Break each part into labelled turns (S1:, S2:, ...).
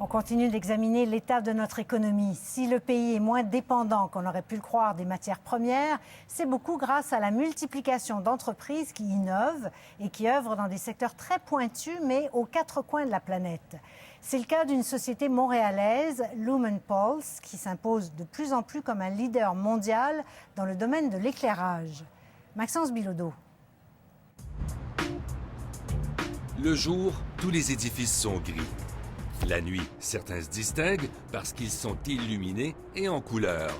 S1: continue d'examiner l'état de notre économie. Si le pays est moins dépendant qu'on aurait pu le croire des matières premières, c'est beaucoup grâce à la multiplication d'entreprises qui innovent et qui œuvrent dans des secteurs très pointus, mais aux quatre coins de la planète. C'est le cas d'une société montréalaise, Lumenpulse, qui s'impose de plus en plus comme un leader mondial dans le domaine de l'éclairage. Maxence Bilodeau.
S2: Le jour, tous les édifices sont gris. La nuit, certains se distinguent parce qu'ils sont illuminés et en couleur.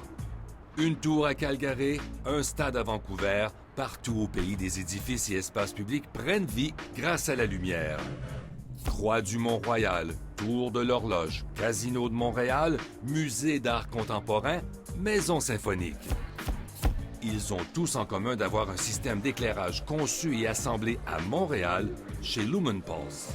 S2: Une tour à Calgary, un stade à Vancouver, partout au pays, des édifices et espaces publics prennent vie grâce à la lumière. Croix du Mont-Royal, Tour de l'Horloge, Casino de Montréal, Musée d'art contemporain, Maison symphonique. Ils ont tous en commun d'avoir un système d'éclairage conçu et assemblé à Montréal, chez Lumenpulse.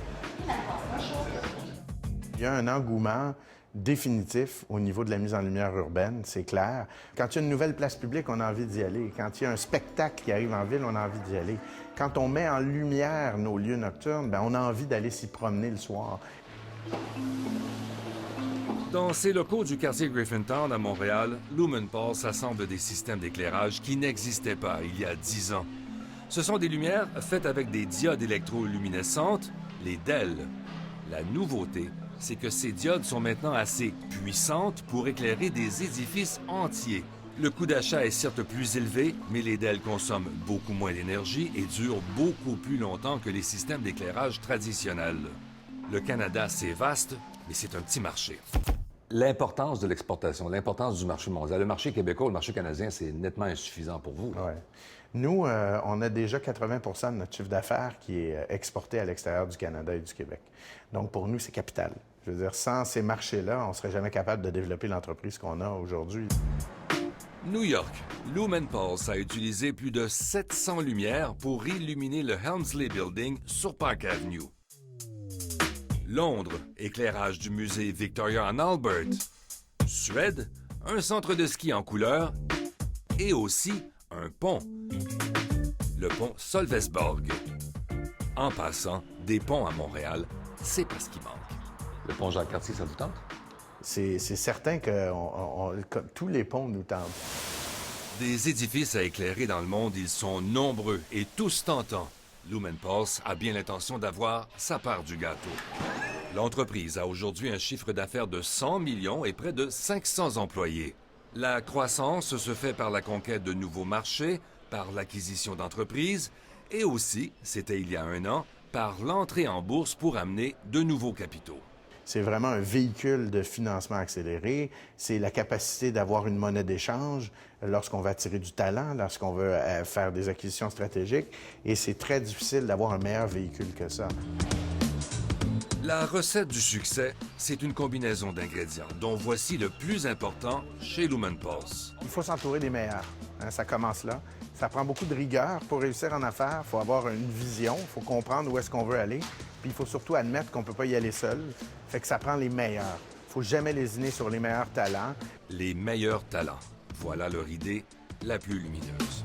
S3: Il y a un engouement définitif au niveau de la mise en lumière urbaine, c'est clair. Quand il y a une nouvelle place publique, on a envie d'y aller. Quand il y a un spectacle qui arrive en ville, on a envie d'y aller. Quand on met en lumière nos lieux nocturnes, bien, on a envie d'aller s'y promener le soir.
S2: Dans ces locaux du quartier Griffintown à Montréal, Lumenpulse assemble des systèmes d'éclairage qui n'existaient pas il y a 10 ans. Ce sont des lumières faites avec des diodes électroluminescentes, les DEL. La nouveauté, c'est que ces diodes sont maintenant assez puissantes pour éclairer des édifices entiers. Le coût d'achat est certes plus élevé, mais les DEL consomment beaucoup moins d'énergie et durent beaucoup plus longtemps que les systèmes d'éclairage traditionnels. Le Canada, c'est vaste, mais c'est un petit marché.
S4: L'importance de l'exportation, l'importance du marché mondial. Le marché québécois, le marché canadien, c'est nettement insuffisant pour vous.
S3: Ouais. Nous, on a déjà 80 de notre chiffre d'affaires qui est exporté à l'extérieur du Canada et du Québec. Donc, pour nous, c'est capital. Je veux dire, sans ces marchés-là, on ne serait jamais capable de développer l'entreprise qu'on a aujourd'hui.
S2: New York, Lumenpulse a utilisé plus de 700 lumières pour illuminer le Helmsley Building sur Park Avenue. Londres, éclairage du musée Victoria and Albert. Suède, un centre de ski en couleur et aussi un pont, le pont Solvesborg. En passant, des ponts à Montréal, c'est pas ce qui manque.
S4: Le pont Jacques-Cartier, ça vous tente?
S3: C'est certain que tous les ponts nous tentent.
S2: Des édifices à éclairer dans le monde, ils sont nombreux et tous tentants. Lumenpulse a bien l'intention d'avoir sa part du gâteau. L'entreprise a aujourd'hui un chiffre d'affaires de 100 millions et près de 500 employés. La croissance se fait par la conquête de nouveaux marchés, par l'acquisition d'entreprises et aussi, c'était il y a 1 an, par l'entrée en bourse pour amener de nouveaux capitaux.
S3: C'est vraiment un véhicule de financement accéléré. C'est la capacité d'avoir une monnaie d'échange lorsqu'on veut attirer du talent, lorsqu'on veut faire des acquisitions stratégiques. Et c'est très difficile d'avoir un meilleur véhicule que ça.
S2: La recette du succès, c'est une combinaison d'ingrédients, dont voici le plus important chez Lumenpulse.
S3: Il faut s'entourer des meilleurs. Hein, ça commence là. Ça prend beaucoup de rigueur pour réussir en affaires. Il faut avoir une vision, il faut comprendre où est-ce qu'on veut aller. Puis il faut surtout admettre qu'on ne peut pas y aller seul. Fait que ça prend les meilleurs. Il ne faut jamais lésiner sur les meilleurs talents.
S2: Les meilleurs talents. Voilà leur idée la plus lumineuse.